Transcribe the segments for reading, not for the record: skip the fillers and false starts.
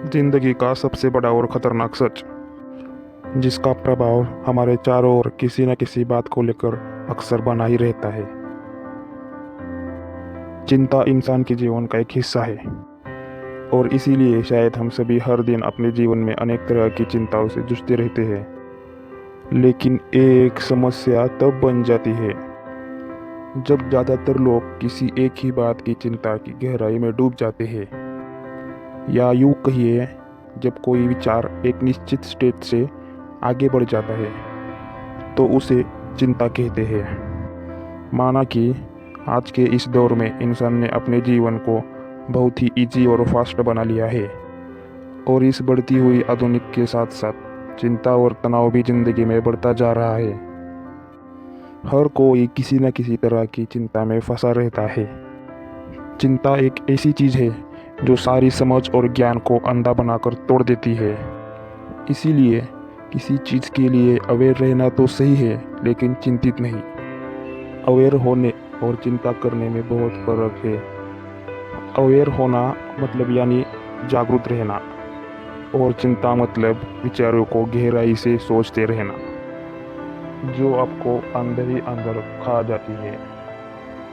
जिंदगी का सबसे बड़ा और खतरनाक सच, जिसका प्रभाव हमारे चारों ओर किसी न किसी बात को लेकर अक्सर बना ही रहता है। चिंता इंसान के जीवन का एक हिस्सा है और इसीलिए शायद हम सभी हर दिन अपने जीवन में अनेक तरह की चिंताओं से जूझते रहते हैं। लेकिन एक समस्या तब बन जाती है जब ज़्यादातर लोग किसी एक ही बात की चिंता की गहराई में डूब जाते हैं, या यूँ कहिए जब कोई विचार एक निश्चित स्टेज से आगे बढ़ जाता है तो उसे चिंता कहते हैं। माना कि आज के इस दौर में इंसान ने अपने जीवन को बहुत ही इजी और फास्ट बना लिया है, और इस बढ़ती हुई आधुनिक के साथ साथ चिंता और तनाव भी जिंदगी में बढ़ता जा रहा है। हर कोई किसी न किसी तरह की चिंता में फंसा रहता है। चिंता एक ऐसी चीज़ है जो सारी समझ और ज्ञान को अंधा बनाकर तोड़ देती है। इसीलिए किसी चीज़ के लिए अवेयर रहना तो सही है, लेकिन चिंतित नहीं। अवेयर होने और चिंता करने में बहुत फर्क है। अवेयर होना मतलब यानी जागरूक रहना, और चिंता मतलब विचारों को गहराई से सोचते रहना, जो आपको अंदर ही अंदर खा जाती है।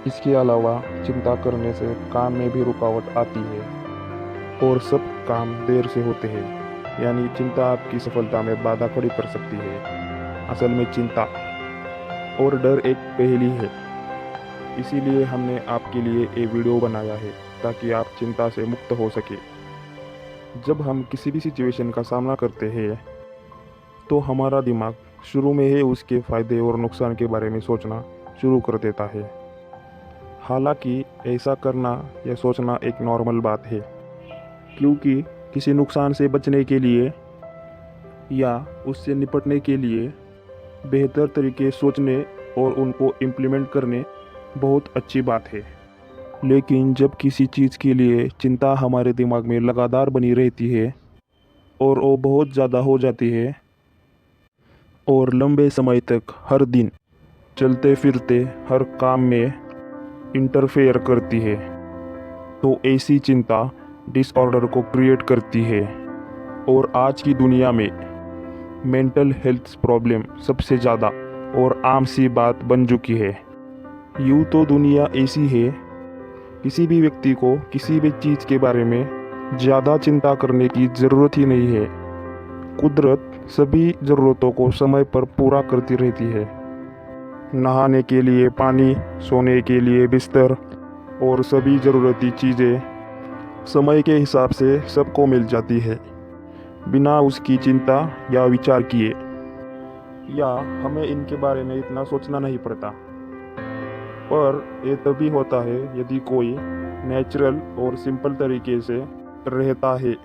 इसके अलावा चिंता करने से काम में भी रुकावट आती है और सब काम देर से होते हैं, यानी चिंता आपकी सफलता में बाधा खड़ी कर सकती है। असल में चिंता और डर एक पहेली है। इसीलिए हमने आपके लिए ये वीडियो बनाया है ताकि आप चिंता से मुक्त हो सके। जब हम किसी भी सिचुएशन का सामना करते हैं तो हमारा दिमाग शुरू में ही उसके फ़ायदे और नुकसान के बारे में सोचना शुरू कर देता है। हालांकि ऐसा करना या सोचना एक नॉर्मल बात है, क्योंकि किसी नुकसान से बचने के लिए या उससे निपटने के लिए बेहतर तरीके सोचने और उनको इम्प्लीमेंट करने बहुत अच्छी बात है। लेकिन जब किसी चीज़ के लिए चिंता हमारे दिमाग में लगातार बनी रहती है और वो बहुत ज़्यादा हो जाती है और लंबे समय तक हर दिन चलते फिरते हर काम में इंटरफेयर करती है, तो ऐसी चिंता डिसऑर्डर को क्रिएट करती है। और आज की दुनिया में मेंटल हेल्थ प्रॉब्लम सबसे ज़्यादा और आम सी बात बन चुकी है। यूँ तो दुनिया ऐसी है, किसी भी व्यक्ति को किसी भी चीज़ के बारे में ज़्यादा चिंता करने की ज़रूरत ही नहीं है। कुदरत सभी ज़रूरतों को समय पर पूरा करती रहती है। नहाने के लिए पानी, सोने के लिए बिस्तर और सभी ज़रूरती चीज़ें समय के हिसाब से सबको मिल जाती है, बिना उसकी चिंता या विचार किए, या हमें इनके बारे में इतना सोचना नहीं पड़ता। पर ये तभी होता है यदि कोई नेचुरल और सिंपल तरीके से रहता है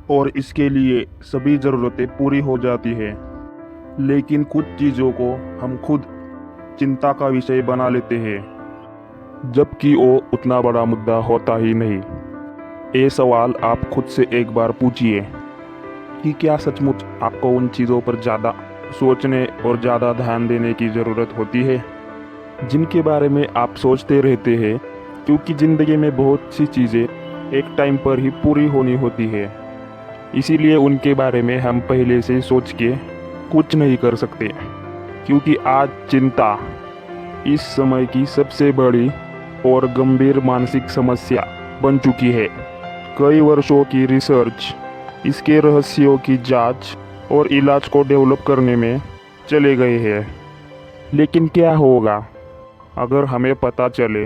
और इसके लिए सभी ज़रूरतें पूरी हो जाती है। लेकिन कुछ चीज़ों को हम खुद चिंता का विषय बना लेते हैं, जबकि वो उतना बड़ा मुद्दा होता ही नहीं। ये सवाल आप खुद से एक बार पूछिए कि क्या सचमुच आपको उन चीज़ों पर ज़्यादा सोचने और ज़्यादा ध्यान देने की ज़रूरत होती है जिनके बारे में आप सोचते रहते हैं, क्योंकि ज़िंदगी में बहुत सी चीज़ें एक टाइम पर ही पूरी होनी होती है। इसीलिए उनके बारे में हम पहले से सोच के कुछ नहीं कर सकते, क्योंकि आज चिंता इस समय की सबसे बड़ी और गंभीर मानसिक समस्या बन चुकी है। कई वर्षों की रिसर्च इसके रहस्यों की जांच और इलाज को डेवलप करने में चले गए हैं। लेकिन क्या होगा अगर हमें पता चले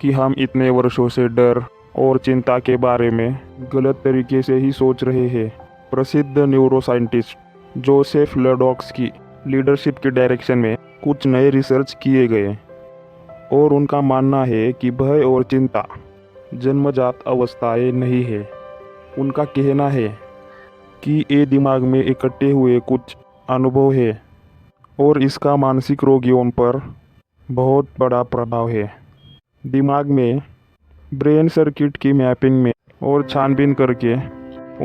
कि हम इतने वर्षों से डर और चिंता के बारे में गलत तरीके से ही सोच रहे हैं? प्रसिद्ध न्यूरोसाइंटिस्ट जोसेफ लडॉक्स की लीडरशिप के डायरेक्शन में कुछ नए रिसर्च किए गए, और उनका मानना है कि भय और चिंता जन्मजात अवस्थाएं नहीं है। उनका कहना है कि ये दिमाग में इकट्ठे हुए कुछ अनुभव है और इसका मानसिक रोगियों पर बहुत बड़ा प्रभाव है। दिमाग में ब्रेन सर्किट की मैपिंग में और छानबीन करके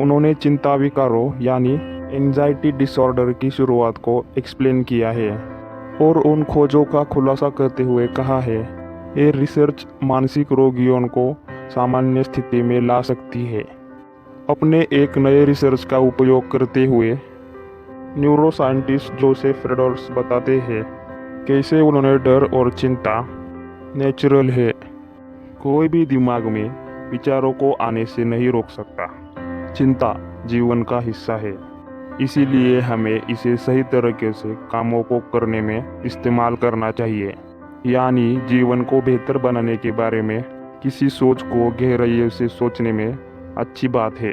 उन्होंने चिंता विकारों यानी एंजाइटी डिसऑर्डर की शुरुआत को एक्सप्लेन किया है, और उन खोजों का खुलासा करते हुए कहा है ये रिसर्च मानसिक रोगियों को सामान्य स्थिति में ला सकती है। अपने एक नए रिसर्च का उपयोग करते हुए न्यूरो साइंटिस्ट जोसेफ रेडल्स बताते हैं कैसे उन्होंने डर और चिंता नेचुरल है, कोई भी दिमाग में विचारों को आने से नहीं रोक सकता। चिंता जीवन का हिस्सा है, इसीलिए हमें इसे सही तरीके से कामों को करने में इस्तेमाल करना चाहिए। यानी जीवन को बेहतर बनाने के बारे में किसी सोच को गहराई से सोचने में अच्छी बात है,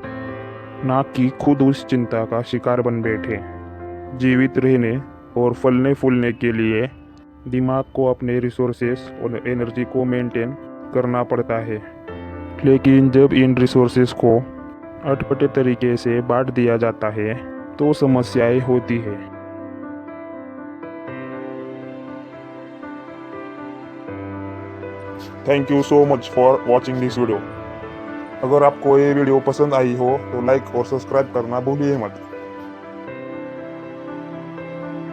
ना कि खुद उस चिंता का शिकार बन बैठे। जीवित रहने और फलने फूलने के लिए दिमाग को अपने रिसोर्सेस और एनर्जी को मेंटेन करना पड़ता है, लेकिन जब इन रिसोर्सेस को अटपटे तरीके से बांट दिया जाता है तो समस्याएं होती है। Thank you so much for watching this video. अगर आपको ये वीडियो पसंद आई हो तो लाइक और सब्सक्राइब करना भूलिए मत।